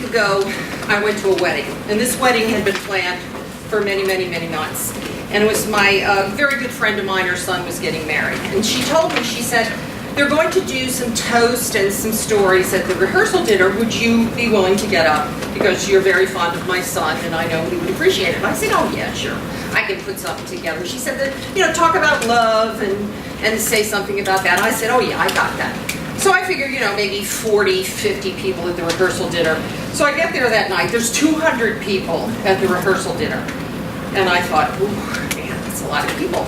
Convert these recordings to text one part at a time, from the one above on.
ago, I went to a wedding, and this wedding had been planned for many, many, many months. And it was my very good friend of mine, her son was getting married. And she told me, she said, they're going to do some toast and some stories at the rehearsal dinner. Would you be willing to get up? Because you're very fond of my son, and I know he would appreciate it. And I said, oh yeah, sure. I can put something together. She said that, talk about love and say something about that. I said, oh yeah, I got that. So I figured, maybe 40, 50 people at the rehearsal dinner. So I get there that night. There's 200 people at the rehearsal dinner. And I thought, ooh, man, that's a lot of people.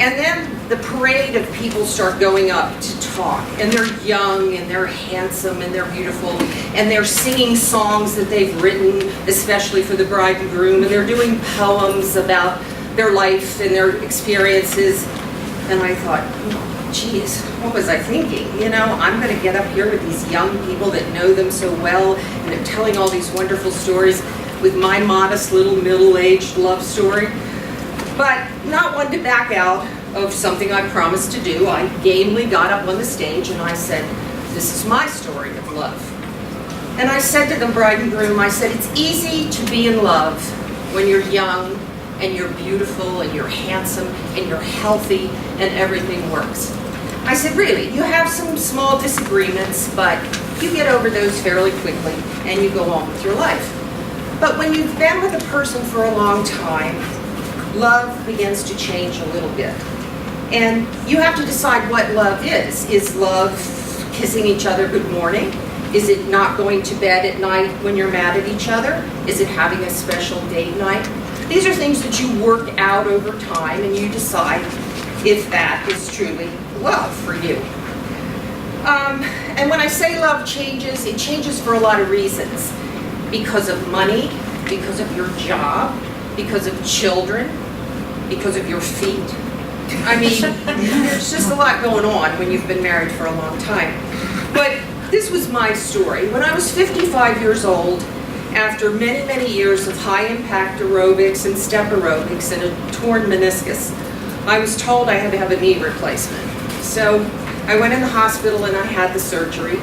And then the parade of people start going up to talk. And they're young, and they're handsome, and they're beautiful. And they're singing songs that they've written, especially for the bride and groom. And they're doing poems about their life and their experiences. And I thought, geez, what was I thinking? I'm going to get up here with these young people that know them so well, and they're telling all these wonderful stories with my modest little middle-aged love story. But not one to back out of something I promised to do. I gamely got up on the stage and I said, this is my story of love. And I said to the bride and groom, I said, it's easy to be in love when you're young and you're beautiful and you're handsome and you're healthy and everything works. I said, really, you have some small disagreements, but you get over those fairly quickly and you go on with your life. But when you've been with a person for a long time, love begins to change a little bit. And you have to decide what love is. Is love kissing each other good morning? Is it not going to bed at night when you're mad at each other? Is it having a special date night? These are things that you work out over time and you decide if that is truly love for you. And when I say love changes, it changes for a lot of reasons. Because of money, because of your job, because of children, because of your feet. I mean, there's just a lot going on when you've been married for a long time. But this was my story. When I was 55 years old, after many, many years of high-impact aerobics and step aerobics and a torn meniscus, I was told I had to have a knee replacement. So I went in the hospital and I had the surgery.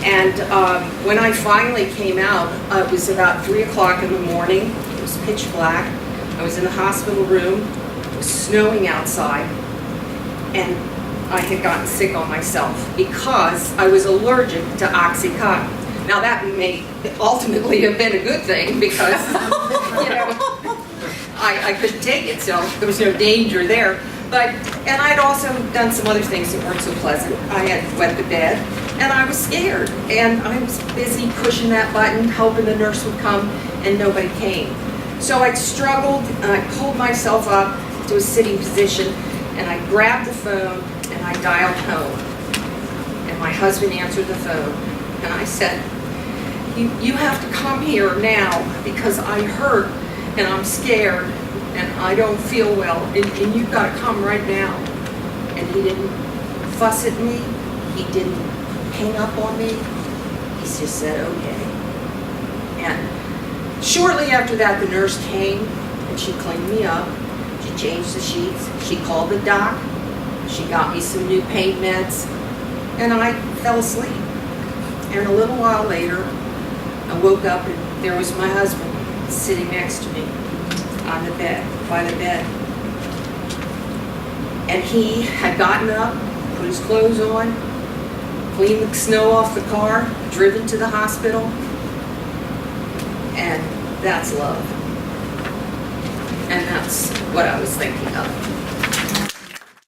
And when I finally came out, it was about 3 o'clock in the morning. It was pitch black. I was in the hospital room. It was snowing outside. And I had gotten sick on myself because I was allergic to Oxycontin. Now that may ultimately have been a good thing because, I couldn't take it, so there was no danger there. And I'd also done some other things that weren't so pleasant. I had wet the bed, and I was scared. And I was busy pushing that button, hoping the nurse would come, and nobody came. So I struggled, and I pulled myself up to a sitting position, and I grabbed the phone, and I dialed home. And my husband answered the phone, and I said, you have to come here now, because I hurt, and I'm scared, and I don't feel well, and you've got to come right now. And he didn't fuss at me. He didn't hang up on me. He just said, okay. And shortly after that, the nurse came, and she cleaned me up. She changed the sheets. She called the doc. She got me some new pain meds, and I fell asleep. And a little while later, I woke up, and there was my husband sitting next to me on the bed, by the bed. And he had gotten up, put his clothes on, cleaned the snow off the car, driven to the hospital. And that's love. And that's what I was thinking of.